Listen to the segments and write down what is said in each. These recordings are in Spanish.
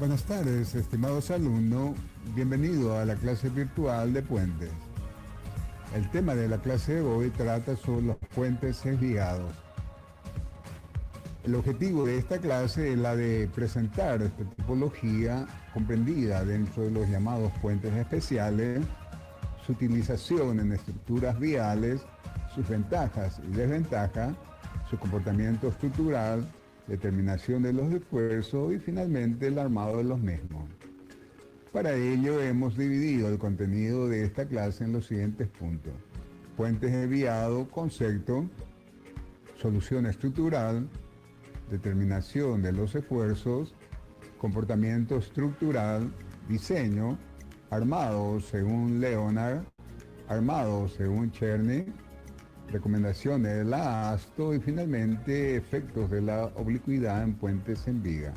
Buenas tardes, estimados alumnos. Bienvenido a la clase virtual de puentes. El tema de la clase de hoy trata sobre los puentes desviados. El objetivo de esta clase es la de presentar esta tipología comprendida dentro de los llamados puentes especiales, su utilización en estructuras viales, sus ventajas y desventajas, su comportamiento estructural, determinación de los esfuerzos y finalmente el armado de los mismos. Para ello hemos dividido el contenido de esta clase en los siguientes puntos: puentes desviados, concepto; solución estructural; determinación de los esfuerzos; comportamiento estructural; diseño; armado según Leonard; armado según Cherny; recomendaciones de la ASTO y finalmente efectos de la oblicuidad en puentes en viga.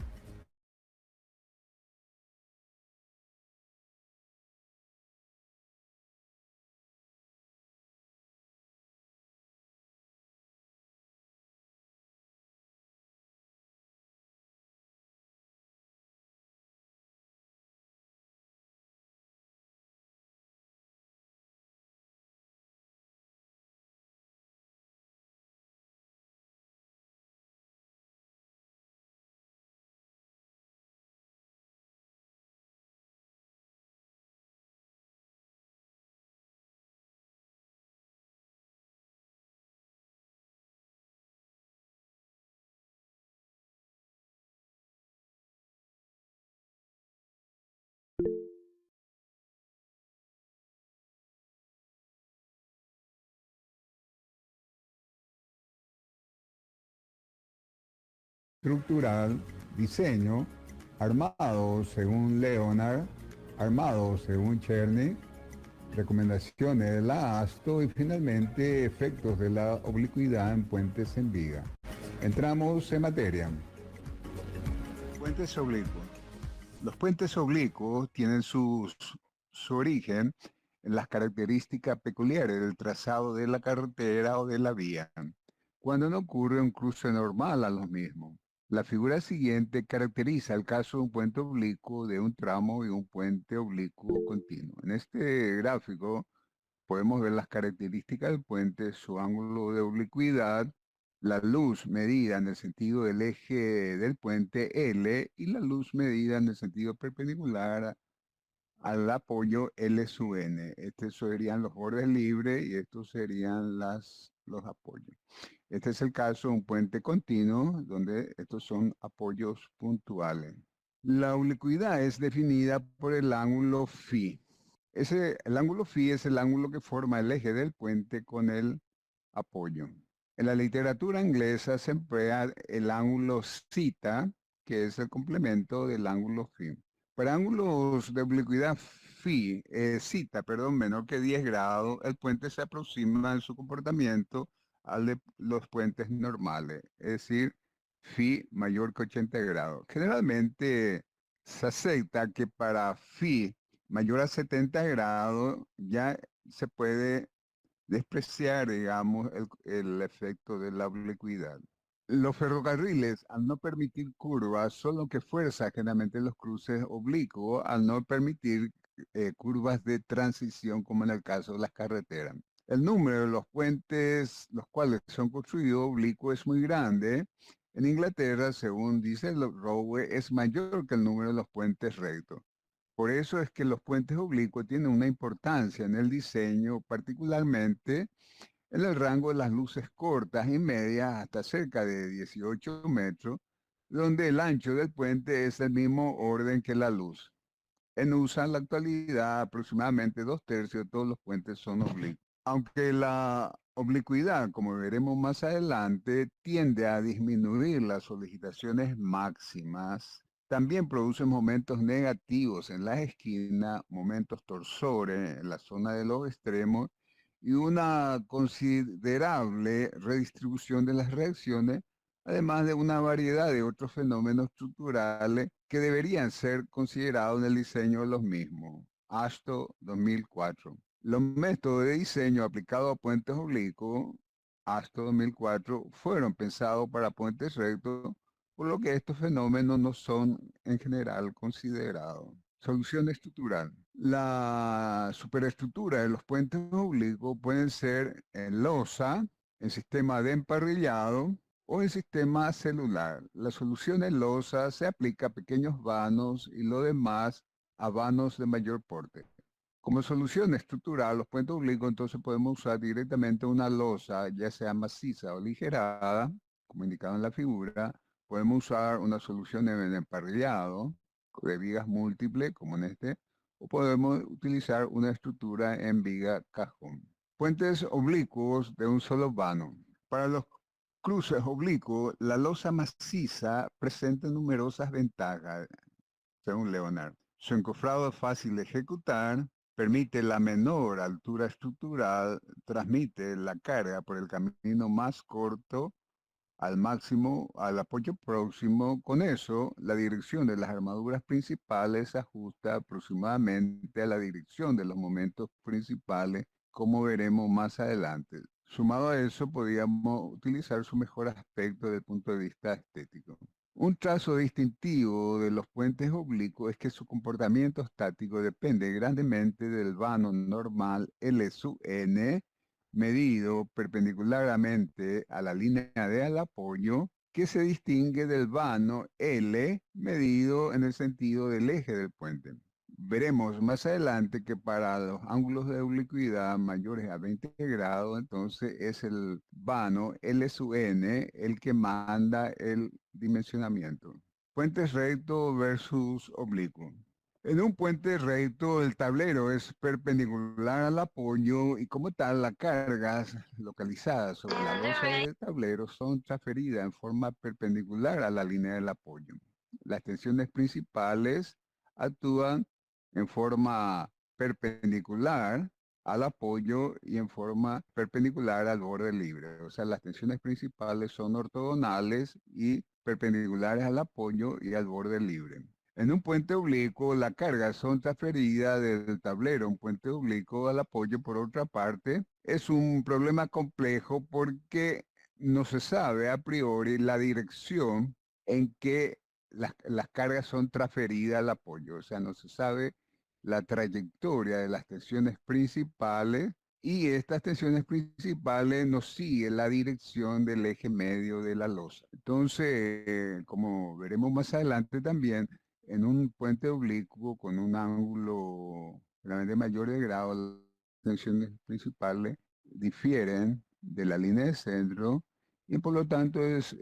Estructural, diseño, armado según Leonard, armado según Cherny, recomendaciones de la ASTO y finalmente efectos de la oblicuidad en puentes en viga. Entramos en materia. Puentes oblicuos. Los puentes oblicuos tienen su origen en las características peculiares del trazado de la carretera o de la vía, cuando no ocurre un cruce normal a los mismos. La figura siguiente caracteriza el caso de un puente oblicuo de un tramo y un puente oblicuo continuo. En este gráfico podemos ver las características del puente, su ángulo de oblicuidad, la luz medida en el sentido del eje del puente L y la luz medida en el sentido perpendicular al apoyo L sub N. Estos serían los bordes libres y estos serían los apoyos. Este es el caso de un puente continuo, donde estos son apoyos puntuales. La oblicuidad es definida por el ángulo φ. El ángulo φ es el ángulo que forma el eje del puente con el apoyo. En la literatura inglesa se emplea el ángulo zeta, que es el complemento del ángulo φ. Para ángulos de oblicuidad menor que 10 grados, el puente se aproxima en su comportamiento al de los puentes normales, es decir, φ mayor que 80 grados. Generalmente se acepta que para φ mayor a 70 grados ya se puede despreciar, digamos, el efecto de la oblicuidad. Los ferrocarriles, al no permitir curvas, son lo que fuerza generalmente los cruces oblicuos, al no permitir curvas de transición, como en el caso de las carreteras. El número de los puentes, los cuales son construidos oblicuos, es muy grande. En Inglaterra, según dice Rowe, es mayor que el número de los puentes rectos. Por eso es que los puentes oblicuos tienen una importancia en el diseño, particularmente en el rango de las luces cortas y medias hasta cerca de 18 metros, donde el ancho del puente es del mismo orden que la luz. En USA en la actualidad aproximadamente 2/3 de todos los puentes son oblicuos. Aunque la oblicuidad, como veremos más adelante, tiende a disminuir las solicitaciones máximas, también produce momentos negativos en las esquinas, momentos torsores en la zona de los extremos y una considerable redistribución de las reacciones, además de una variedad de otros fenómenos estructurales que deberían ser considerados en el diseño de los mismos. ASTO 2004. Los métodos de diseño aplicados a puentes oblicuos, ASTO 2004, fueron pensados para puentes rectos, por lo que estos fenómenos no son en general considerados. Solución estructural. La superestructura de los puentes oblicuos pueden ser en losa, en sistema de emparrillado o en sistema celular. La solución en losa se aplica a pequeños vanos y lo demás a vanos de mayor porte. Como solución estructural, los puentes oblicuos entonces podemos usar directamente una losa, ya sea maciza o ligerada, como indicado en la figura. Podemos usar una solución en emparrillado, de vigas múltiples, como en este, o podemos utilizar una estructura en viga cajón. Puentes oblicuos de un solo vano. Para los cruces oblicuos, la losa maciza presenta numerosas ventajas, según Leonard. Su encofrado es fácil de ejecutar, permite la menor altura estructural, transmite la carga por el camino más corto al máximo, al apoyo próximo. Con eso, la dirección de las armaduras principales se ajusta aproximadamente a la dirección de los momentos principales, como veremos más adelante. Sumado a eso, podríamos utilizar su mejor aspecto desde el punto de vista estético. Un trazo distintivo de los puentes oblicuos es que su comportamiento estático depende grandemente del vano normal L sub n, medido perpendicularmente a la línea de apoyo, que se distingue del vano L, medido en el sentido del eje del puente. Veremos más adelante que para los ángulos de oblicuidad mayores a 20 grados, entonces es el vano L sub n el que manda el dimensionamiento. Puentes recto versus oblicuo. En un puente recto, el tablero es perpendicular al apoyo y como tal, las cargas localizadas sobre la losa del tablero son transferidas en forma perpendicular a la línea del apoyo. Las tensiones principales actúan en forma perpendicular al apoyo y en forma perpendicular al borde libre. O sea, las tensiones principales son ortogonales y perpendiculares al apoyo y al borde libre. En un puente oblicuo, las cargas son transferidas del tablero. Un puente oblicuo al apoyo, por otra parte, es un problema complejo porque no se sabe a priori la dirección en que las cargas son transferidas al apoyo. O sea, no se sabe la trayectoria de las tensiones principales y estas tensiones principales no siguen la dirección del eje medio de la losa. Entonces, como veremos más adelante también, en un puente oblicuo con un ángulo realmente mayor de grado, las tensiones principales difieren de la línea de centro y por lo tanto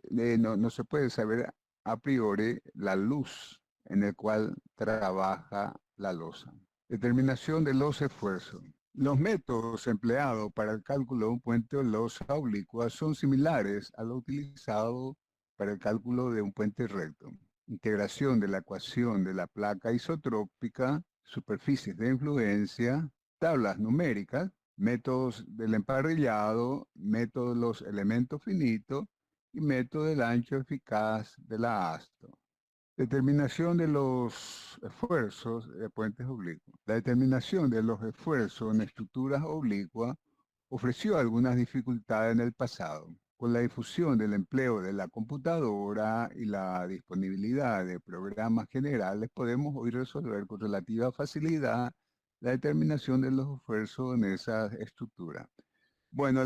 no se puede saber a priori la luz en el cual trabaja la losa. Determinación de los esfuerzos. Los métodos empleados para el cálculo de un puente o losa oblicua son similares a los utilizados para el cálculo de un puente recto. Integración de la ecuación de la placa isotrópica, superficies de influencia, tablas numéricas, métodos del emparrillado, método de los elementos finitos y método del ancho eficaz de la asto. Determinación de los esfuerzos de puentes oblicuos. La determinación de los esfuerzos en estructuras oblicuas ofreció algunas dificultades en el pasado. Con la difusión del empleo de la computadora y la disponibilidad de programas generales, podemos hoy resolver con relativa facilidad la determinación de los esfuerzos en esas estructuras. Bueno,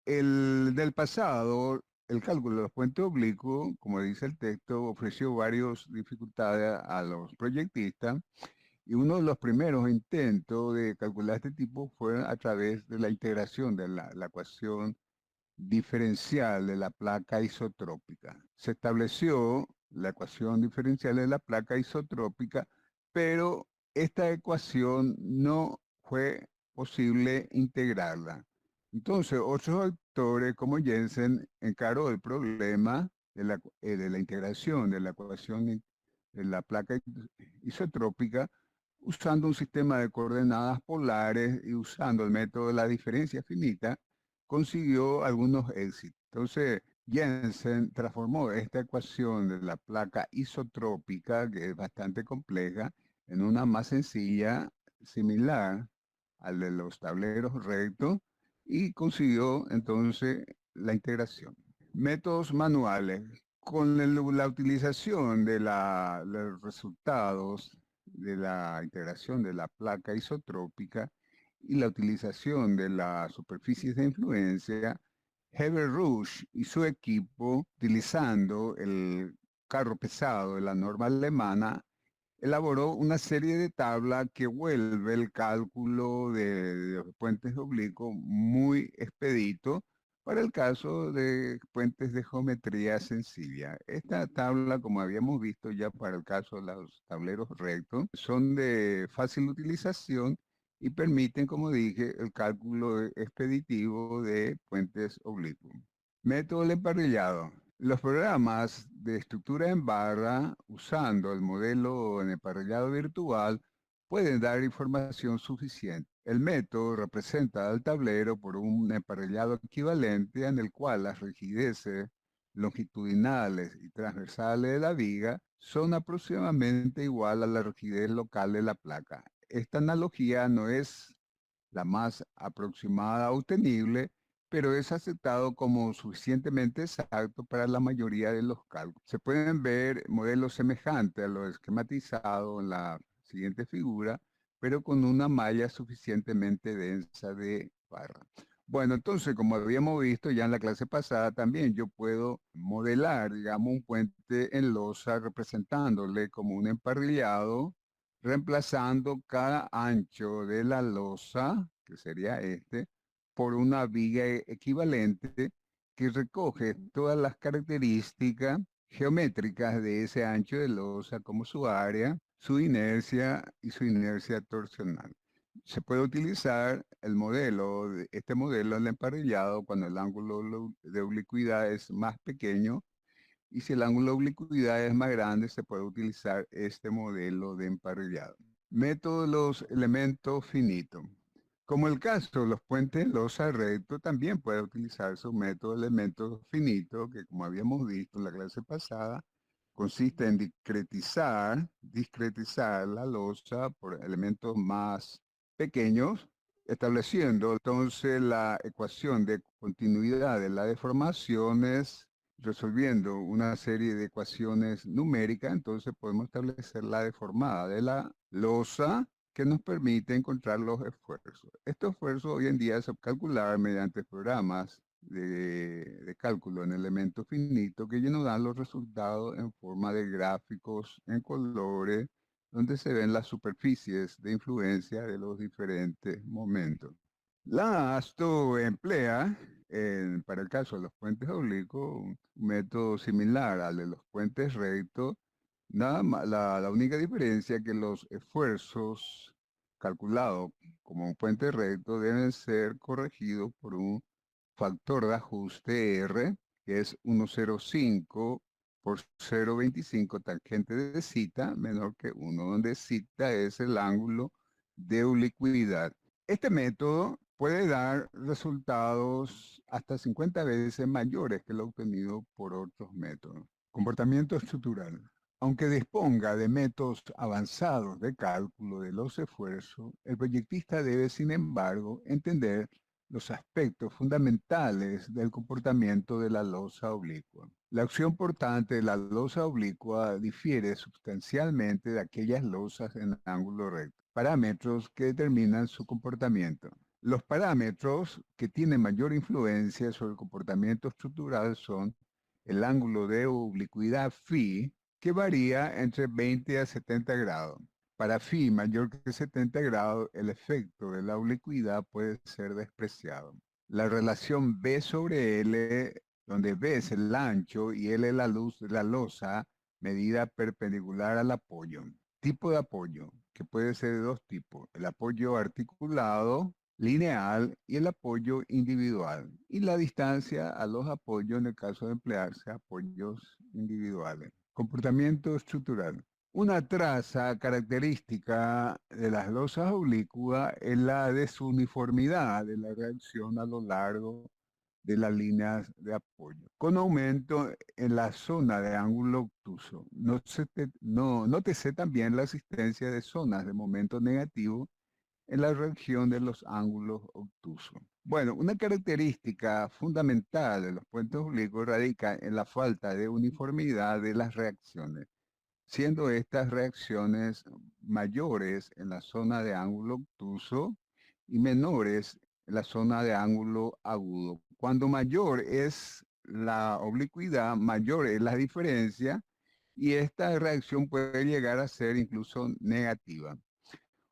el del pasado, el cálculo de los puentes oblicuos, como dice el texto, ofreció varias dificultades a los proyectistas y uno de los primeros intentos de calcular este tipo fue a través de la integración de la ecuación diferencial de la placa isotrópica. Se estableció la ecuación diferencial de la placa isotrópica, pero esta ecuación no fue posible integrarla. Entonces, otros autores como Jensen encaró el problema de la integración de la ecuación de la placa isotrópica usando un sistema de coordenadas polares y usando el método de la diferencia finita, consiguió algunos éxitos. Entonces, Jensen transformó esta ecuación de la placa isotrópica, que es bastante compleja, en una más sencilla, similar al de los tableros rectos, y consiguió entonces la integración. Métodos manuales. Con la utilización de los resultados de la integración de la placa isotrópica y la utilización de las superficies de influencia, Heber Rush y su equipo, utilizando el carro pesado de la norma alemana, elaboró una serie de tablas que vuelve el cálculo de los puentes oblicuos muy expedito para el caso de puentes de geometría sencilla. Esta tabla, como habíamos visto ya para el caso de los tableros rectos, son de fácil utilización y permiten, como dije, el cálculo expeditivo de puentes oblicuos. Método del emparrillado. Los programas de estructura en barra, usando el modelo en emparrillado virtual, pueden dar información suficiente. El método representa al tablero por un emparrillado equivalente en el cual las rigideces longitudinales y transversales de la viga son aproximadamente igual a la rigidez local de la placa. Esta analogía no es la más aproximada obtenible, pero es aceptado como suficientemente exacto para la mayoría de los cálculos. Se pueden ver modelos semejantes a lo esquematizado en la siguiente figura, pero con una malla suficientemente densa de barra. Bueno, entonces, como habíamos visto ya en la clase pasada, también yo puedo modelar, digamos, un puente en losa representándole como un emparrillado, reemplazando cada ancho de la losa, que sería este, por una viga equivalente que recoge todas las características geométricas de ese ancho de losa, como su área, su inercia y su inercia torsional. Se puede utilizar este modelo en el emparrillado cuando el ángulo de oblicuidad es más pequeño, y si el ángulo de oblicuidad es más grande, se puede utilizar este modelo de emparrillado. Método de los elementos finitos. Como el caso de los puentes losa recto, también puede utilizarse un método de elementos finitos, que como habíamos visto en la clase pasada, consiste en discretizar la losa por elementos más pequeños, estableciendo entonces la ecuación de continuidad de las deformaciones, resolviendo una serie de ecuaciones numéricas. Entonces podemos establecer la deformada de la losa que nos permite encontrar los esfuerzos. Estos esfuerzos hoy en día se pueden calcular mediante programas de cálculo en elementos finitos que ya nos dan los resultados en forma de gráficos en colores, donde se ven las superficies de influencia de los diferentes momentos. La ASTO emplea, para el caso de los puentes oblicuos, un método similar al de los puentes rectos. Nada más, la única diferencia es que los esfuerzos calculados como un puente recto deben ser corregidos por un factor de ajuste R, que es 1,05 por 0,25 tangente de cita menor que 1, donde cita es el ángulo de oblicuidad. Este método puede dar resultados hasta 50 veces mayores que lo obtenido por otros métodos. Comportamiento estructural. Aunque disponga de métodos avanzados de cálculo de los esfuerzos, el proyectista debe, sin embargo, entender los aspectos fundamentales del comportamiento de la losa oblicua. La acción portante de la losa oblicua difiere sustancialmente de aquellas losas en ángulo recto, parámetros que determinan su comportamiento. Los parámetros que tienen mayor influencia sobre el comportamiento estructural son el ángulo de oblicuidad phi, que varía entre 20 a 70 grados. Para phi mayor que 70 grados, el efecto de la oblicuidad puede ser despreciado. La relación B sobre L, donde B es el ancho y L es la luz de la losa, medida perpendicular al apoyo. Tipo de apoyo, que puede ser de dos tipos: el apoyo articulado, lineal, y el apoyo individual. Y la distancia a los apoyos en el caso de emplearse apoyos individuales. Comportamiento estructural. Una traza característica de las losas oblicuas es la desuniformidad de la reacción a lo largo de las líneas de apoyo, con aumento en la zona de ángulo obtuso. Nótese también la existencia de zonas de momento negativo en la región de los ángulos obtusos. Bueno, una característica fundamental de los puentes oblicuos radica en la falta de uniformidad de las reacciones, siendo estas reacciones mayores en la zona de ángulo obtuso y menores en la zona de ángulo agudo. Cuando mayor es la oblicuidad, mayor es la diferencia y esta reacción puede llegar a ser incluso negativa.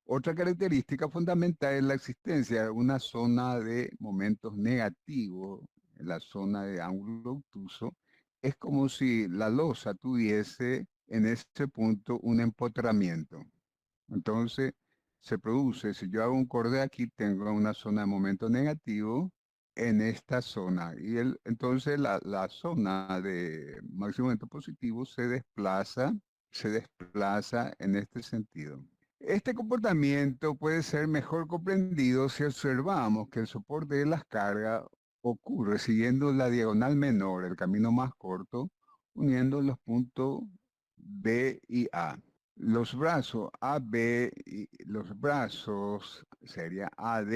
Otra característica fundamental es la existencia de una zona de momentos negativos en la zona de ángulo obtuso. Es como si la losa tuviese en este punto un empotramiento. Entonces, se produce, si yo hago un corde aquí, tengo una zona de momento negativo en esta zona. Y entonces la zona de máximo momento positivo se desplaza en este sentido. Este comportamiento puede ser mejor comprendido si observamos que el soporte de las cargas ocurre siguiendo la diagonal menor, el camino más corto, uniendo los puntos B y A. Los brazos AB y los brazos sería AD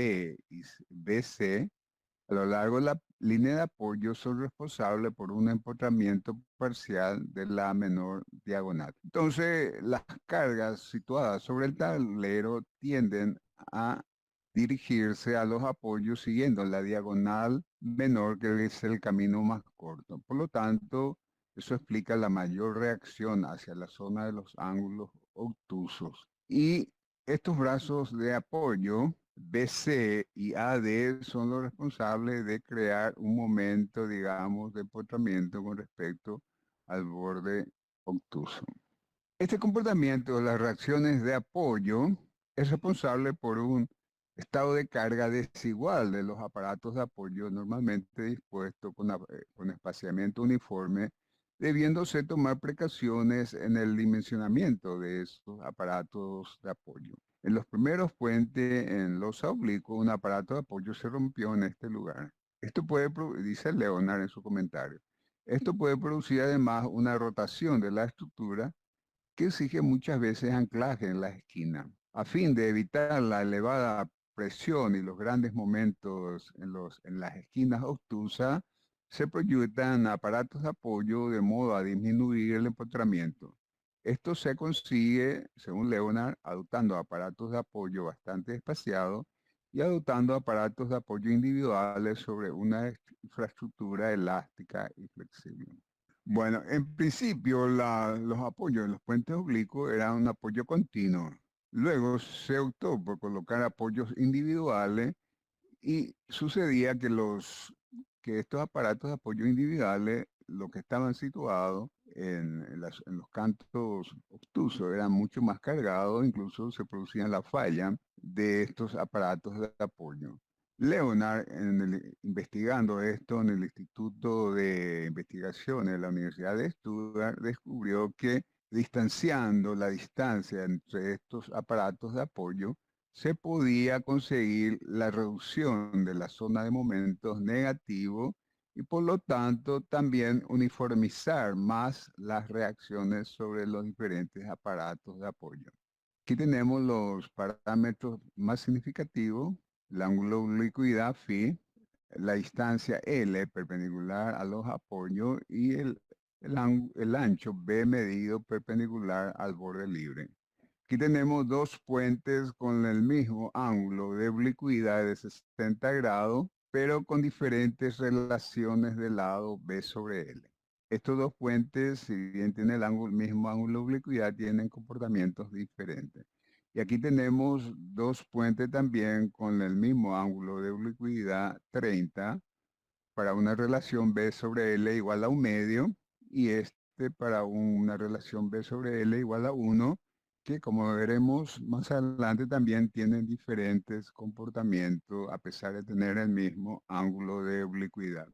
y BC a lo largo de la línea de apoyo son responsables por un empotramiento parcial de la menor diagonal. Entonces, las cargas situadas sobre el tablero tienden a dirigirse a los apoyos siguiendo la diagonal menor, que es el camino más corto. Por lo tanto, eso explica la mayor reacción hacia la zona de los ángulos obtusos. Y estos brazos de apoyo BC y AD son los responsables de crear un momento, digamos, de empotramiento con respecto al borde obtuso. Este comportamiento de las reacciones de apoyo es responsable por un estado de carga desigual de los aparatos de apoyo normalmente dispuestos con espaciamiento uniforme, debiéndose tomar precauciones en el dimensionamiento de estos aparatos de apoyo. En los primeros puentes en los oblicuos, un aparato de apoyo se rompió en este lugar. Esto puede, dice Leonard en su comentario, esto puede producir además una rotación de la estructura que exige muchas veces anclaje en la esquina. A fin de evitar la elevada presión y los grandes momentos en las esquinas obtusas, se proyectan aparatos de apoyo de modo a disminuir el empotramiento. Esto se consigue, según Leonard, adoptando aparatos de apoyo bastante espaciados y adoptando aparatos de apoyo individuales sobre una infraestructura elástica y flexible. Bueno, en principio los apoyos en los puentes oblicuos eran un apoyo continuo. Luego se optó por colocar apoyos individuales y sucedía que estos aparatos de apoyo individuales, los que estaban situados en los cantos obtusos, eran mucho más cargados, incluso se producían la falla de estos aparatos de apoyo. Leonard, investigando esto en el Instituto de Investigaciones de la Universidad de Stuttgart, descubrió que distanciando la distancia entre estos aparatos de apoyo, se podía conseguir la reducción de la zona de momentos negativos y por lo tanto también uniformizar más las reacciones sobre los diferentes aparatos de apoyo. Aquí tenemos los parámetros más significativos, el ángulo de oblicuidad phi, la distancia L perpendicular a los apoyos y el ancho B medido perpendicular al borde libre. Aquí tenemos dos puentes con el mismo ángulo de oblicuidad de 60 grados, pero con diferentes relaciones de lado B sobre L. Estos dos puentes, si bien tienen el mismo ángulo de oblicuidad, tienen comportamientos diferentes. Y aquí tenemos dos puentes también con el mismo ángulo de oblicuidad 30 para una relación B sobre L igual a un medio y este para una relación B sobre L igual a 1, que como veremos más adelante también tienen diferentes comportamientos a pesar de tener el mismo ángulo de oblicuidad.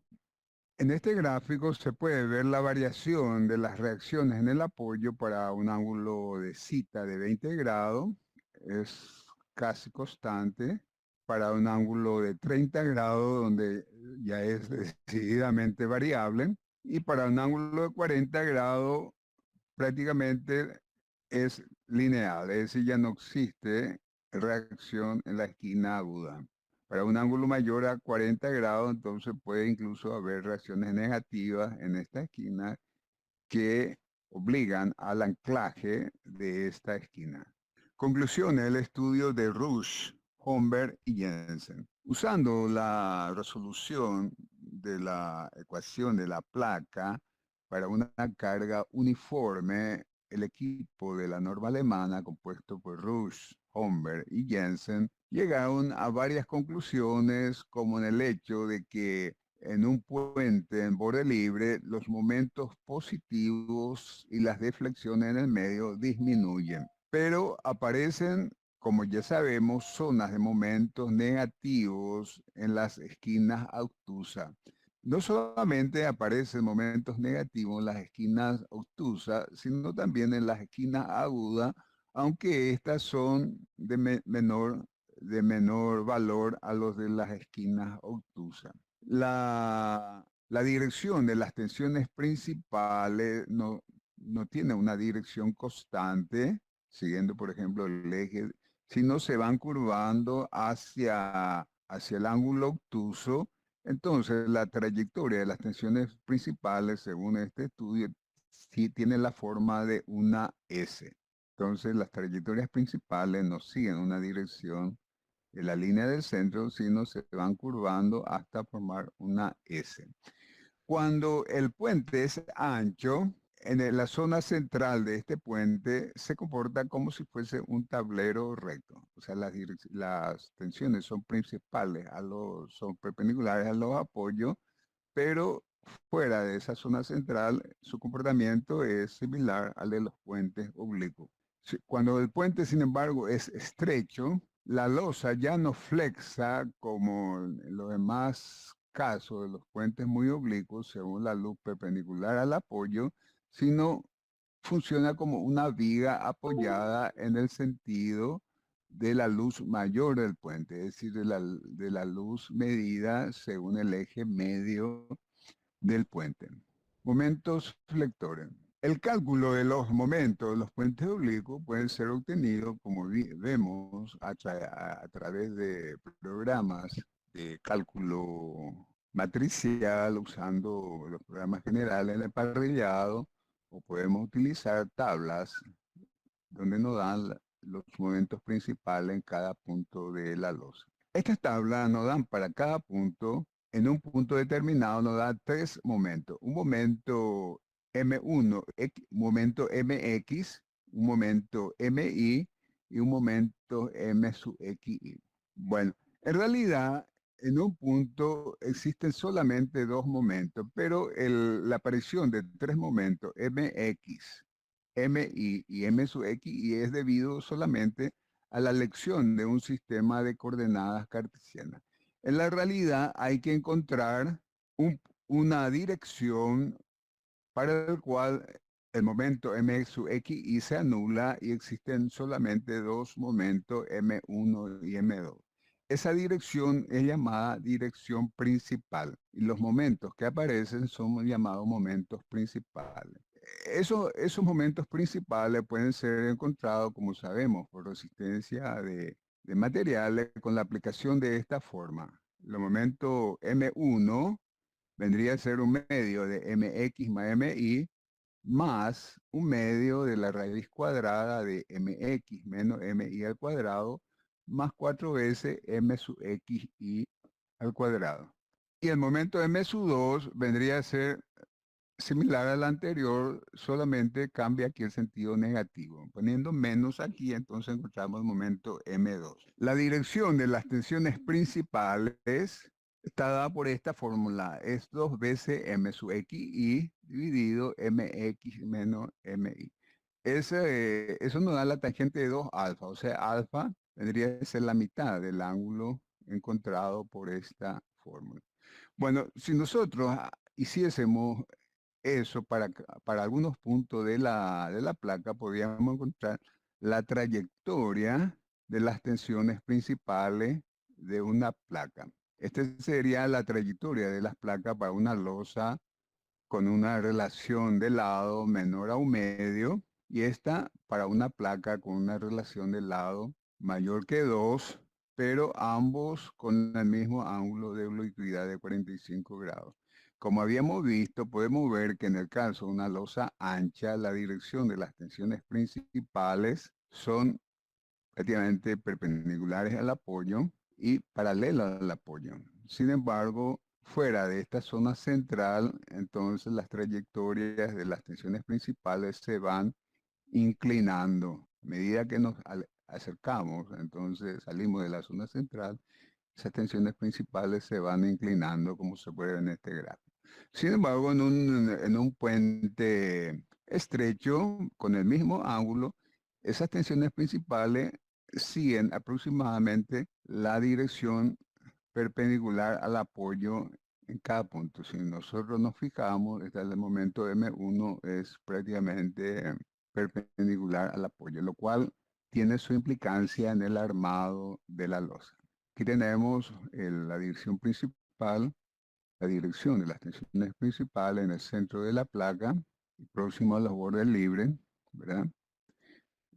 En este gráfico se puede ver la variación de las reacciones en el apoyo para un ángulo de cita de 20 grados, es casi constante, para un ángulo de 30 grados donde ya es decididamente variable, y para un ángulo de 40 grados prácticamente es lineal, es decir, ya no existe reacción en la esquina aguda. Para un ángulo mayor a 40 grados, entonces puede incluso haber reacciones negativas en esta esquina que obligan al anclaje de esta esquina. Conclusiones del estudio de Rush, Homberg y Jensen. Usando la resolución de la ecuación de la placa para una carga uniforme, el equipo de la norma alemana, compuesto por Rush, Homberg y Jensen, llegaron a varias conclusiones, como en el hecho de que en un puente en borde libre, los momentos positivos y las deflexiones en el medio disminuyen, pero aparecen, como ya sabemos, zonas de momentos negativos en las esquinas obtusas. No solamente aparecen momentos negativos en las esquinas obtusas, sino también en las esquinas agudas, aunque estas son de menor valor a los de las esquinas obtusas. La dirección de las tensiones principales no tiene una dirección constante, siguiendo por ejemplo el eje, sino se van curvando hacia el ángulo obtuso. Entonces la trayectoria de las tensiones principales, según este estudio, sí tiene la forma de una S. Entonces las trayectorias principales no siguen una dirección de la línea del centro, sino se van curvando hasta formar una S. Cuando el puente es ancho, la zona central de este puente se comporta como si fuese un tablero recto. O sea, las tensiones son principales, son perpendiculares a los apoyos, pero fuera de esa zona central, su comportamiento es similar al de los puentes oblicuos. Cuando el puente, sin embargo, es estrecho, la losa ya no flexa como en los demás casos de los puentes muy oblicuos, según la luz perpendicular al apoyo, sino funciona como una viga apoyada en el sentido de la luz mayor del puente, es decir, de la luz medida según el eje medio del puente. Momentos flectores. El cálculo de los momentos de los puentes oblicuos pueden ser obtenidos, como vemos, a través de programas de cálculo matricial, usando los programas generales de parrillado, o podemos utilizar tablas donde nos dan los momentos principales en cada punto de la losa. Estas tablas nos dan para cada punto, en un punto determinado nos da 3 momentos. Un momento M1, un momento MX, un momento MI y un momento M sub XI. Bueno, en realidad en un punto existen solamente 2 momentos, pero la aparición de 3 momentos MX, MI y M sub X y es debido solamente a la elección de un sistema de coordenadas cartesianas. En la realidad hay que encontrar una dirección para el cual el momento M sub X y se anula y existen solamente 2 momentos M1 y M2. Esa dirección es llamada dirección principal y los momentos que aparecen son llamados momentos principales. Esos momentos principales pueden ser encontrados, como sabemos, por resistencia de materiales con la aplicación de esta forma. El momento M1 vendría a ser un medio de mx más mi más un medio de la raíz cuadrada de mx menos mi al cuadrado más 4 veces m sub xi al cuadrado. Y el momento m sub 2 vendría a ser similar al anterior, solamente cambia aquí el sentido negativo. Poniendo menos aquí, entonces encontramos el momento M2. La dirección de las tensiones principales está dada por esta fórmula. Es 2 veces M sub XI dividido MX menos MI. Eso nos da la tangente de 2 alfa, o sea, alfa vendría a ser la mitad del ángulo encontrado por esta fórmula. Bueno, si nosotros hiciésemos eso para algunos puntos de la placa, podríamos encontrar la trayectoria de las tensiones principales de una placa. Esta sería la trayectoria de las placas para una losa con una relación de lado menor a un medio y esta para una placa con una relación de lado mayor que 2, pero ambos con el mismo ángulo de oblicuidad de 45 grados. Como habíamos visto, podemos ver que en el caso de una losa ancha, la dirección de las tensiones principales son prácticamente perpendiculares al apoyo y paralelas al apoyo. Sin embargo, fuera de esta zona central, entonces las trayectorias de las tensiones principales se van inclinando. A medida que nos acercamos, entonces salimos de la zona central, esas tensiones principales se van inclinando, como se puede ver en este gráfico. Sin embargo, en un puente estrecho, con el mismo ángulo, esas tensiones principales siguen aproximadamente la dirección perpendicular al apoyo en cada punto. Si nosotros nos fijamos, desde el momento M1 es prácticamente perpendicular al apoyo, lo cual tiene su implicancia en el armado de la losa. Aquí tenemos la dirección principal, la dirección de las tensiones principales en el centro de la placa, y próximo a los bordes libres, ¿verdad?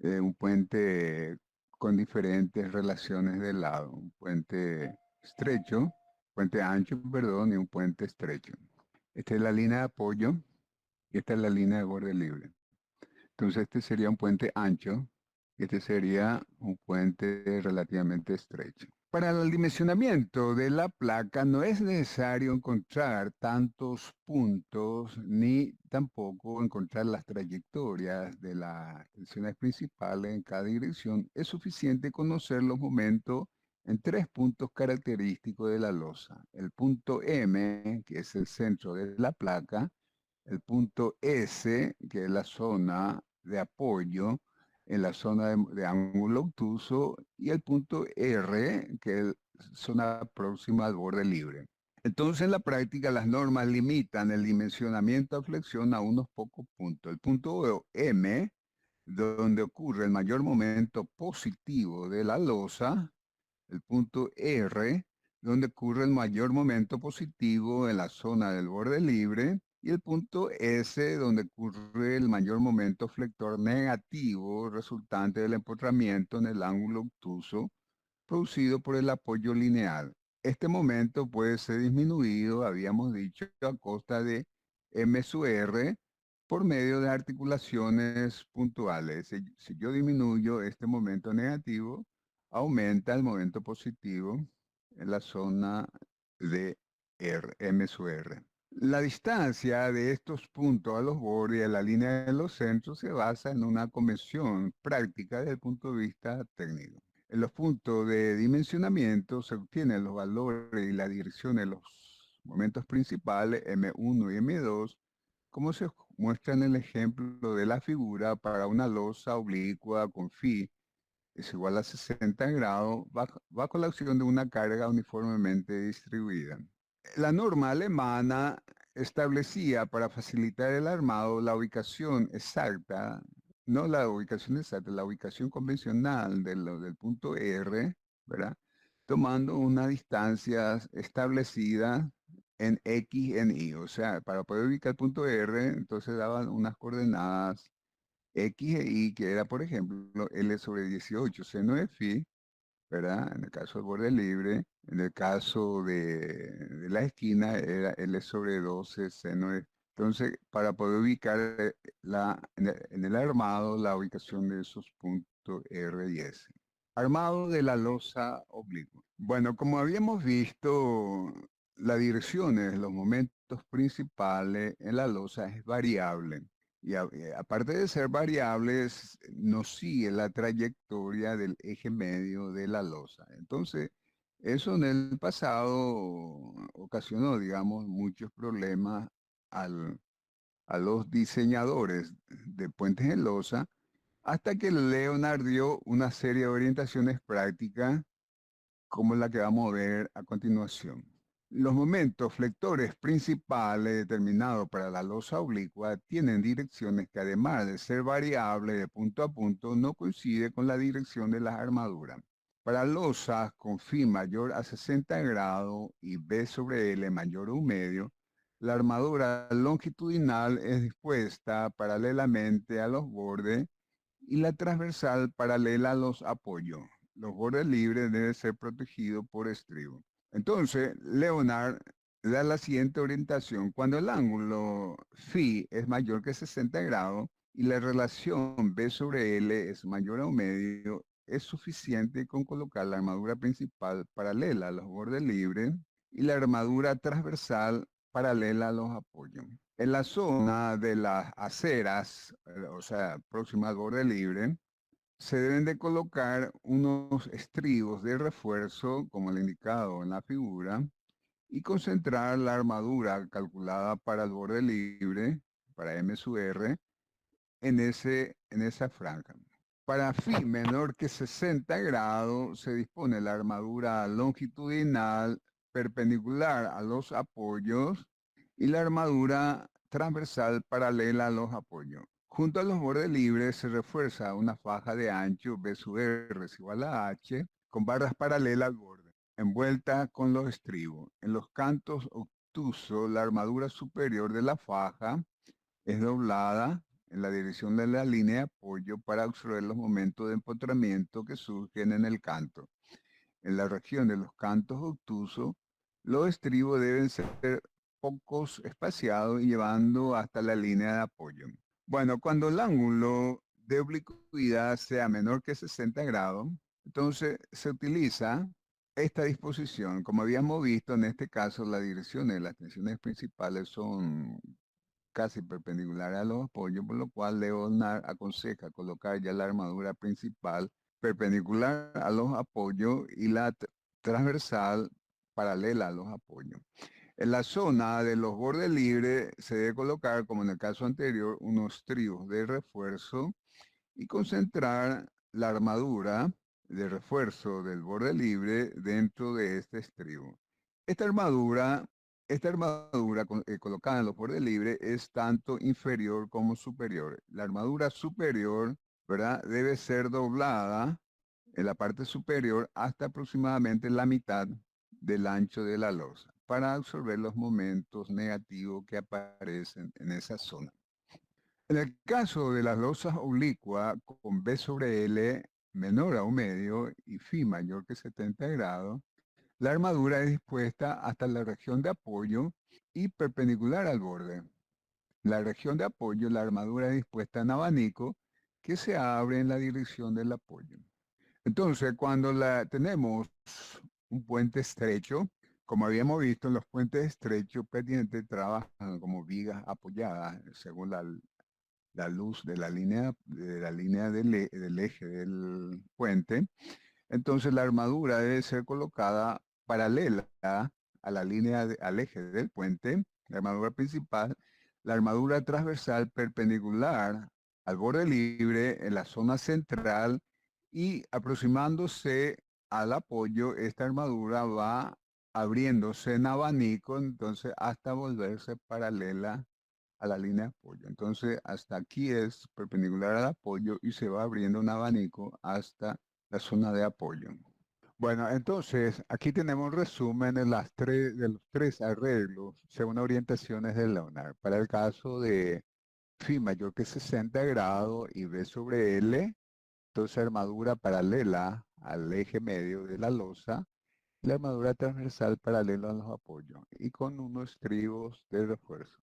Un puente con diferentes relaciones de lado, un puente ancho, perdón, y un puente estrecho. Esta es la línea de apoyo y esta es la línea de borde libre. Entonces este sería un puente ancho y este sería un puente relativamente estrecho. Para el dimensionamiento de la placa no es necesario encontrar tantos puntos ni tampoco encontrar las trayectorias de las tensiones principales en cada dirección. Es suficiente conocer los momentos en 3 puntos característicos de la losa. El punto M, que es el centro de la placa, el punto S, que es la zona de apoyo, en la zona de ángulo obtuso, y el punto R, que es zona próxima al borde libre. Entonces, en la práctica, las normas limitan el dimensionamiento a flexión a unos pocos puntos. El punto M, donde ocurre el mayor momento positivo de la losa, el punto R, donde ocurre el mayor momento positivo en la zona del borde libre, y el punto S, donde ocurre el mayor momento flector negativo resultante del empotramiento en el ángulo obtuso producido por el apoyo lineal. Este momento puede ser disminuido, habíamos dicho, a costa de M sub R por medio de articulaciones puntuales. Si yo disminuyo este momento negativo, aumenta el momento positivo en la zona de M sub R. La distancia de estos puntos a los bordes y a la línea de los centros se basa en una convención práctica desde el punto de vista técnico. En los puntos de dimensionamiento se obtienen los valores y la dirección de los momentos principales M1 y M2, como se muestra en el ejemplo de la figura para una losa oblicua con phi es igual a 60 grados bajo la acción de una carga uniformemente distribuida. La norma alemana establecía para facilitar el armado la ubicación exacta, no la ubicación exacta, la ubicación convencional del punto R, ¿verdad? Tomando una distancia establecida en X, en Y. O sea, para poder ubicar el punto R, entonces daban unas coordenadas X e Y, que era, por ejemplo, L sobre 18 seno de phi, ¿verdad? En el caso del borde libre, en el caso de la esquina era L sobre 12 seno de... Entonces, para poder ubicar en el armado la ubicación de esos puntos R y S. Armado de la losa oblicua. Bueno, como habíamos visto, las direcciones, los momentos principales en la losa es variable. Y aparte de ser variables, nos sigue la trayectoria del eje medio de la losa. Entonces, eso en el pasado ocasionó, digamos, muchos problemas a los diseñadores de puentes en losa, hasta que Leonard dio una serie de orientaciones prácticas como la que vamos a ver a continuación. Los momentos flectores principales determinados para la losa oblicua tienen direcciones que, además de ser variables de punto a punto, no coinciden con la dirección de las armaduras. Para losas con phi mayor a 60 grados y B sobre L mayor a 1/2, la armadura longitudinal es dispuesta paralelamente a los bordes y la transversal paralela a los apoyos. los bordes libres deben ser protegidos por estribo. Entonces, Leonard da la siguiente orientación. Cuando el ángulo phi es mayor que 60 grados y la relación B sobre L es mayor a un medio, es suficiente con colocar la armadura principal paralela a los bordes libres y la armadura transversal paralela a los apoyos. En la zona de las aceras, o sea, próxima al borde libre, se deben de colocar unos estribos de refuerzo, como el indicado en la figura, y concentrar la armadura calculada para el borde libre, para M sub R, en esa franja. Para phi menor que 60 grados se dispone la armadura longitudinal perpendicular a los apoyos y la armadura transversal paralela a los apoyos. Junto a los bordes libres se refuerza una faja de ancho B sub R es igual a H con barras paralelas al borde, envuelta con los estribos. En los cantos obtusos, la armadura superior de la faja es doblada en la dirección de la línea de apoyo para absorber los momentos de empotramiento que surgen en el canto. En la región de los cantos obtusos, los estribos deben ser pocos espaciados y llevando hasta la línea de apoyo. Bueno, cuando el ángulo de oblicuidad sea menor que 60 grados, entonces se utiliza esta disposición. Como habíamos visto, en este caso las direcciones de las tensiones principales son casi perpendicular a los apoyos, por lo cual Leonard aconseja colocar ya la armadura principal perpendicular a los apoyos y la transversal paralela a los apoyos. En la zona de los bordes libres se debe colocar, como en el caso anterior, unos estribos de refuerzo y concentrar la armadura de refuerzo del borde libre dentro de este estribo. Esta armadura, colocada en los bordes libres es tanto inferior como superior. La armadura superior, ¿verdad?, debe ser doblada en la parte superior hasta aproximadamente la mitad del ancho de la losa para absorber los momentos negativos que aparecen en esa zona. En el caso de las losas oblicuas con B sobre L menor a un medio y phi mayor que 70 grados, la armadura es dispuesta hasta la región de apoyo y perpendicular al borde. La región de apoyo, la armadura es dispuesta en abanico que se abre en la dirección del apoyo. Entonces, cuando tenemos un puente estrecho, como habíamos visto, los puentes estrechos prácticamente trabajan como vigas apoyadas según la luz de la línea, del eje del puente. Entonces la armadura debe ser colocada paralela a la línea, al eje del puente, la armadura principal, la armadura transversal perpendicular al borde libre en la zona central y aproximándose al apoyo, esta armadura va abriéndose en abanico, entonces hasta volverse paralela a la línea de apoyo. Entonces, hasta aquí es perpendicular al apoyo y se va abriendo un abanico hasta la zona de apoyo. Bueno, entonces, aquí tenemos un resumen de de los tres arreglos según orientaciones de Leonard. Para el caso de phi mayor que 60 grados y B sobre L, entonces armadura paralela al eje medio de la losa, la armadura transversal paralela a los apoyos y con unos estribos de refuerzo.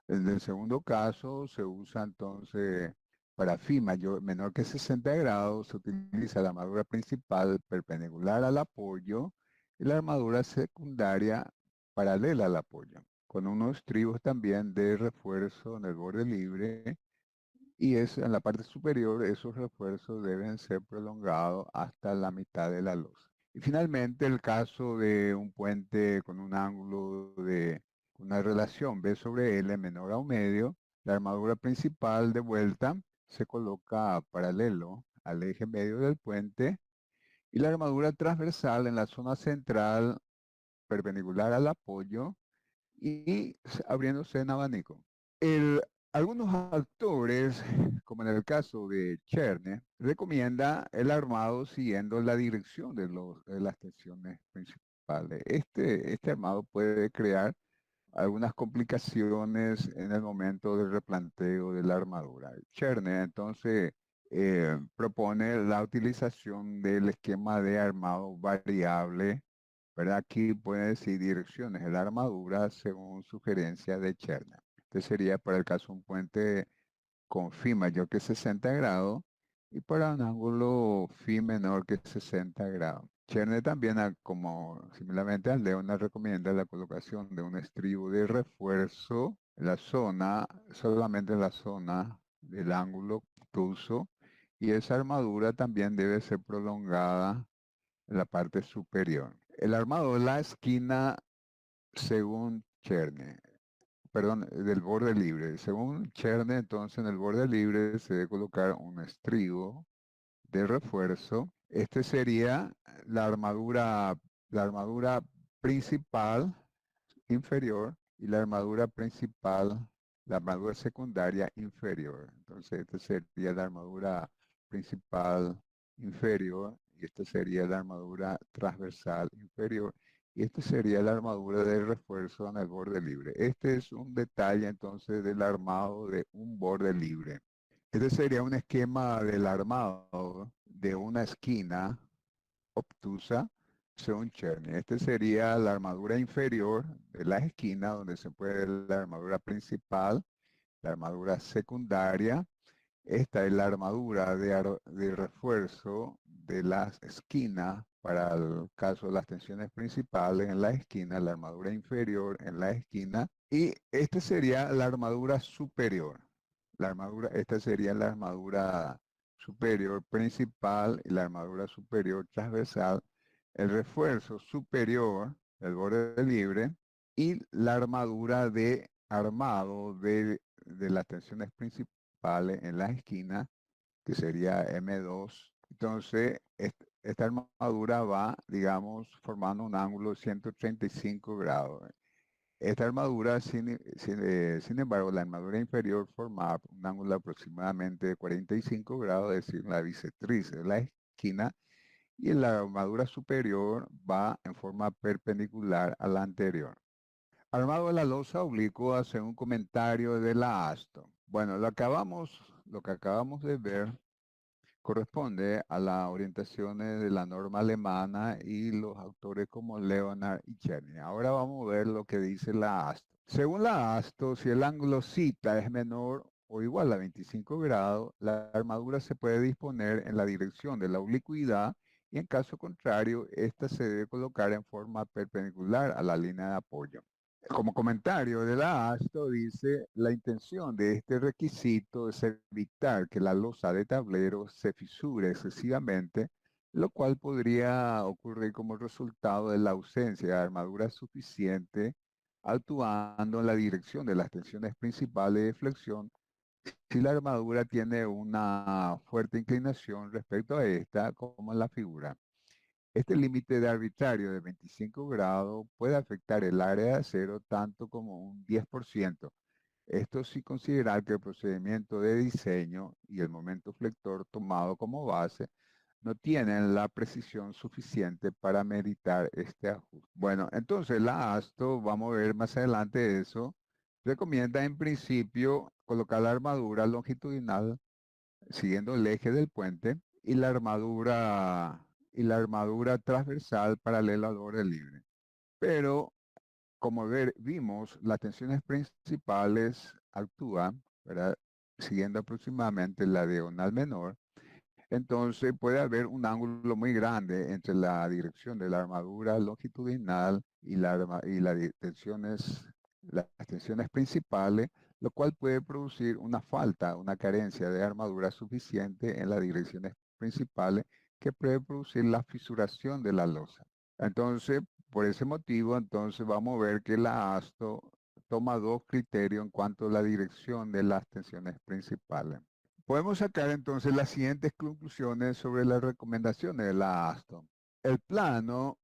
En el segundo caso se usa entonces para phi menor que 60 grados, se utiliza la armadura principal perpendicular al apoyo y la armadura secundaria paralela al apoyo, con unos estribos también de refuerzo en el borde libre y en la parte superior esos refuerzos deben ser prolongados hasta la mitad de la luz. Y finalmente el caso de un puente con un ángulo de una relación B sobre L menor a un medio, la armadura principal de vuelta se coloca paralelo al eje medio del puente y la armadura transversal en la zona central perpendicular al apoyo y abriéndose en abanico. Algunos autores, como en el caso de Cherne, recomienda el armado siguiendo la dirección de las tensiones principales. Este armado puede crear algunas complicaciones en el momento del replanteo de la armadura. Cherne, entonces, propone la utilización del esquema de armado variable, ¿verdad? Aquí puede decir direcciones de la armadura según sugerencia de Cherner. Este sería para el caso un puente con phi mayor que 60 grados y para un ángulo phi menor que 60 grados. Cherner también, como similarmente al Leonard, recomienda la colocación de un estribo de refuerzo en la zona, solamente en la zona del ángulo obtuso, y esa armadura también debe ser prolongada en la parte superior. El armado de la esquina, según Cherner, perdón, del borde libre. Según Cherner, entonces en el borde libre se debe colocar un estribo de refuerzo. Este sería la armadura principal inferior y la armadura principal, la armadura secundaria inferior. Entonces, esta sería la armadura principal inferior y esta sería la armadura transversal inferior. Y esta sería la armadura de refuerzo en el borde libre. Este es un detalle entonces del armado de un borde libre. Este sería un esquema del armado de una esquina obtusa según Cherny. Este sería la armadura inferior de la esquina, donde se puede ver la armadura principal, la armadura secundaria. Esta es la armadura de refuerzo de las esquinas para el caso de las tensiones principales en la esquina, la armadura inferior en la esquina. Y esta sería la armadura superior. Esta sería la armadura superior principal y la armadura superior transversal, el refuerzo superior del borde libre y la armadura de armado de las tensiones principales en la esquina, que sería M2. Entonces, esta armadura va, digamos, formando un ángulo de 135 grados. Esta armadura, sin embargo, la armadura inferior forma un ángulo aproximadamente de 45 grados, es decir, la bisectriz de la esquina, y la armadura superior va en forma perpendicular a la anterior. Armado de la losa oblicua, según comentario de la ASTO. Bueno, lo que acabamos de ver corresponde a las orientaciones de la norma alemana y los autores como Leonard y Cherny. Ahora vamos a ver lo que dice la ASTO. Según la ASTO, si el ángulo cita es menor o igual a 25 grados, la armadura se puede disponer en la dirección de la oblicuidad y en caso contrario, esta se debe colocar en forma perpendicular a la línea de apoyo. Como comentario de la ASTO dice, la intención de este requisito es evitar que la losa de tablero se fisure excesivamente, lo cual podría ocurrir como resultado de la ausencia de armadura suficiente actuando en la dirección de las tensiones principales de flexión si la armadura tiene una fuerte inclinación respecto a esta, como en la figura. Este límite de arbitrario de 25 grados puede afectar el área de acero tanto como un 10%. Esto sin considerar que el procedimiento de diseño y el momento flector tomado como base no tienen la precisión suficiente para meritar este ajuste. Bueno, entonces la ASTO, vamos a ver más adelante eso, recomienda en principio colocar la armadura longitudinal siguiendo el eje del puente y la armadura transversal paralela al borde libre. Pero como vimos, las tensiones principales actúan, ¿verdad? Siguiendo aproximadamente la diagonal menor. Entonces puede haber un ángulo muy grande entre la dirección de la armadura longitudinal y las tensiones principales, lo cual puede producir una falta, una carencia de armadura suficiente en las direcciones principales que puede producir la fisuración de la losa. Entonces, por ese motivo, entonces vamos a ver que la ASTO toma dos criterios en cuanto a la dirección de las tensiones principales. Podemos sacar entonces las siguientes conclusiones sobre las recomendaciones de la ASTO. El plano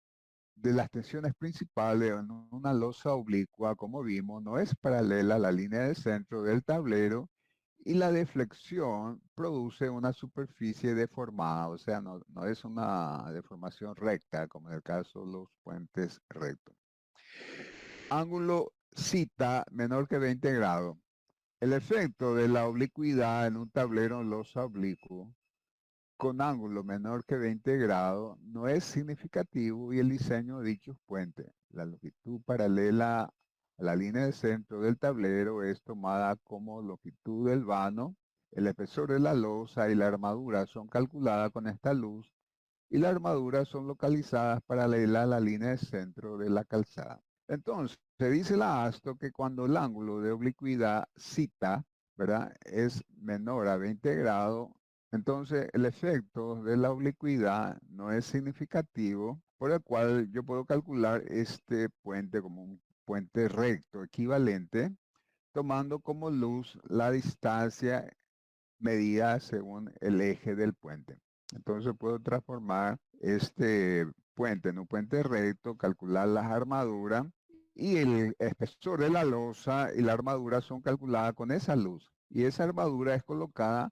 de las tensiones principales en una losa oblicua, como vimos, no es paralela a la línea de centro del tablero y la deflexión produce una superficie deformada, o sea, no es una deformación recta, como en el caso de los puentes rectos. Ángulo cita menor que 20 grados. El efecto de la oblicuidad en un tablero losa oblicuo con ángulo menor que 20 grados no es significativo y el diseño de dichos puentes. La longitud paralela a la línea de centro del tablero es tomada como longitud del vano. El espesor de la losa y la armadura son calculadas con esta luz y las armaduras son localizadas paralelas a la línea de centro de la calzada. Entonces, se dice la ASTO que cuando el ángulo de oblicuidad cita, ¿verdad?, es menor a 20 grados, entonces el efecto de la oblicuidad no es significativo, por el cual yo puedo calcular este puente como un puente recto equivalente, tomando como luz la distancia medida según el eje del puente. Entonces puedo transformar este puente en un puente recto, calcular las armaduras y el espesor de la losa y la armadura son calculadas con esa luz. Y esa armadura es colocada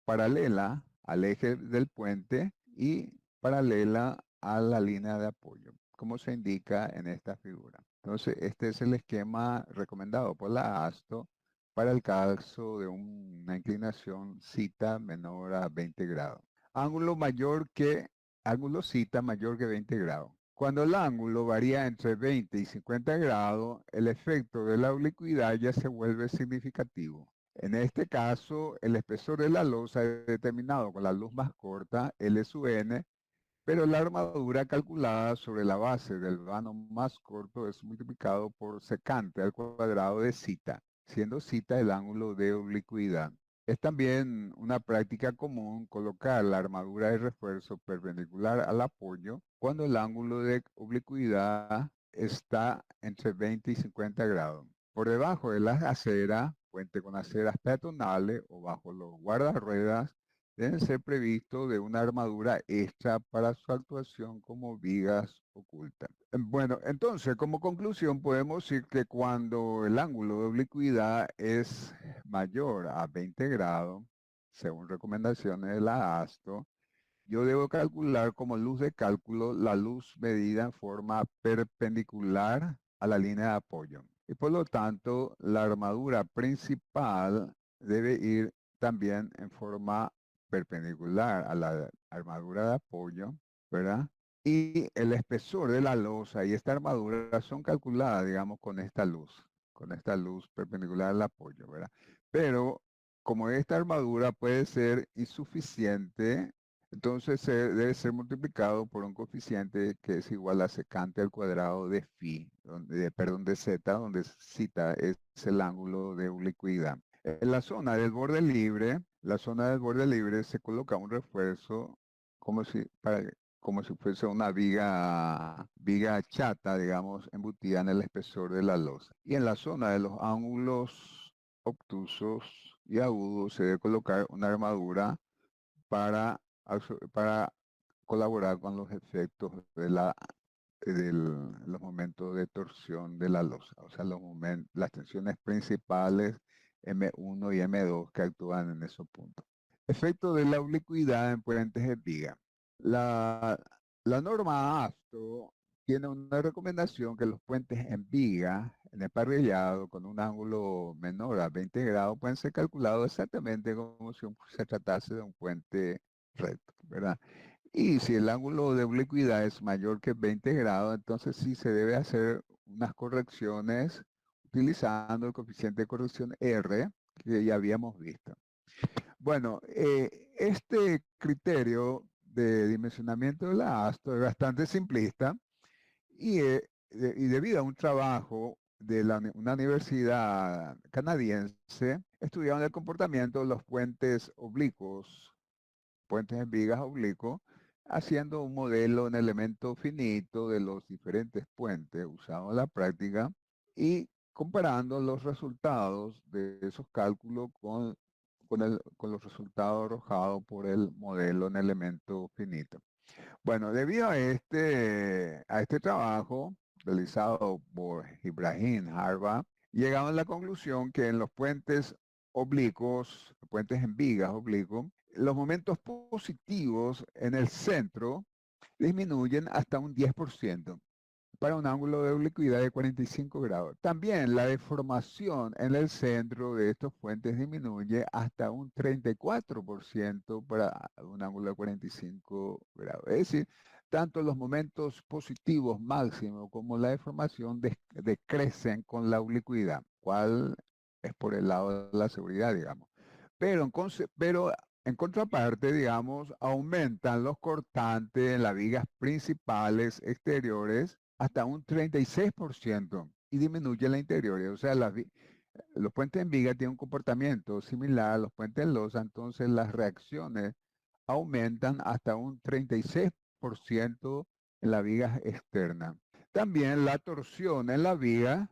paralela al eje del puente y paralela a la línea de apoyo, como se indica en esta figura. Entonces, este es el esquema recomendado por la ASTO para el caso de una inclinación cita menor a 20 grados. Ángulo mayor que, ángulo cita mayor que 20 grados. Cuando el ángulo varía entre 20 y 50 grados, el efecto de la oblicuidad ya se vuelve significativo. En este caso, el espesor de la losa es determinado con la luz más corta, L sub n, pero la armadura calculada sobre la base del vano más corto es multiplicado por secante al cuadrado de cita, siendo cita el ángulo de oblicuidad. Es también una práctica común colocar la armadura de refuerzo perpendicular al apoyo cuando el ángulo de oblicuidad está entre 20 y 50 grados. Por debajo de las aceras, puente con aceras peatonales o bajo los guardarruedas, deben ser previstos de una armadura extra para su actuación como vigas ocultas. Bueno, entonces, como conclusión, podemos decir que cuando el ángulo de oblicuidad es mayor a 20 grados, según recomendaciones de la ASTO, yo debo calcular como luz de cálculo la luz medida en forma perpendicular a la línea de apoyo. Y por lo tanto, la armadura principal debe ir también en forma perpendicular a la armadura de apoyo, ¿verdad? Y el espesor de la losa y esta armadura son calculadas, digamos, con esta luz perpendicular al apoyo, ¿verdad? Pero como esta armadura puede ser insuficiente, entonces debe ser multiplicado por un coeficiente que es igual a secante al cuadrado de phi, perdón, de z, donde zeta es el ángulo de oblicuidad. En la zona del borde libre se coloca un refuerzo como si fuese una viga chata, digamos, embutida en el espesor de la losa. Y en la zona de los ángulos obtusos y agudos se debe colocar una armadura para, para colaborar con los efectos de los momentos de torsión de la losa, o sea, las tensiones principales M1 y M2 que actúan en esos puntos. Efecto de la oblicuidad en puentes de viga. La, la norma ASTO tiene una recomendación que los puentes en viga, en emparrillado, con un ángulo menor a 20 grados, pueden ser calculados exactamente como si se tratase de un puente recto, ¿verdad? Y si el ángulo de oblicuidad es mayor que 20 grados, entonces sí se debe hacer unas correcciones utilizando el coeficiente de corrección R que ya habíamos visto. Bueno, este criterio de dimensionamiento de la ASTO es bastante simplista y debido a un trabajo de una universidad canadiense, estudiaron el comportamiento de los puentes oblicuos, puentes en vigas oblicuos, haciendo un modelo en elemento finito de los diferentes puentes usados en la práctica y comparando los resultados de esos cálculos con los resultados arrojados por el modelo en elemento finito. Bueno, debido a este trabajo realizado por Ibrahim Harba, llegamos a la conclusión que en los puentes oblicuos, puentes en vigas oblicuos, los momentos positivos en el centro disminuyen hasta un 10%. para un ángulo de oblicuidad de 45 grados. También la deformación en el centro de estos puentes disminuye hasta un 34% para un ángulo de 45 grados. Es decir, tanto los momentos positivos máximos como la deformación decrecen con la oblicuidad, cual es por el lado de la seguridad, digamos. Pero en contraparte, digamos, aumentan los cortantes en las vigas principales exteriores hasta un 36% y disminuye la interiores. O sea, los puentes en viga tienen un comportamiento similar a los puentes en losa, entonces las reacciones aumentan hasta un 36% en la viga externa. También la torsión en la viga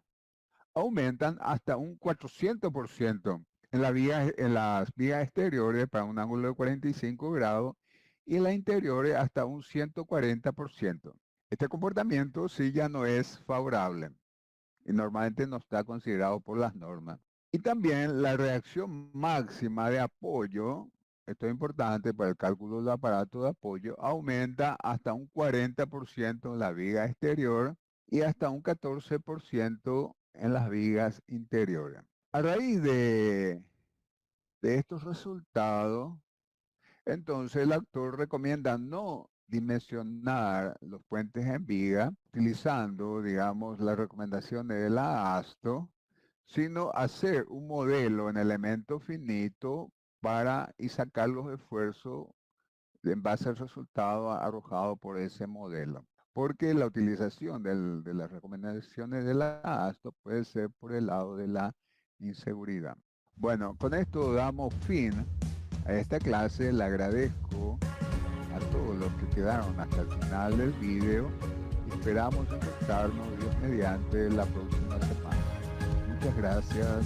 aumentan hasta un 400% en las vías exteriores para un ángulo de 45 grados y en las interiores hasta un 140%. Este comportamiento sí ya no es favorable y normalmente no está considerado por las normas. Y también la reacción máxima de apoyo, esto es importante para el cálculo del aparato de apoyo, aumenta hasta un 40% en la viga exterior y hasta un 14% en las vigas interiores. A raíz de estos resultados, entonces el autor recomienda no dimensionar los puentes en viga utilizando, digamos, las recomendaciones de la ASTO, sino hacer un modelo en elemento finito y sacar los esfuerzos en base al resultado arrojado por ese modelo. Porque la utilización de las recomendaciones de la ASTO puede ser por el lado de la inseguridad. Bueno, con esto damos fin a esta clase. Le agradezco a todos los que quedaron hasta el final del video. Esperamos encontrarnos, Dios mediante, la próxima semana. Muchas gracias.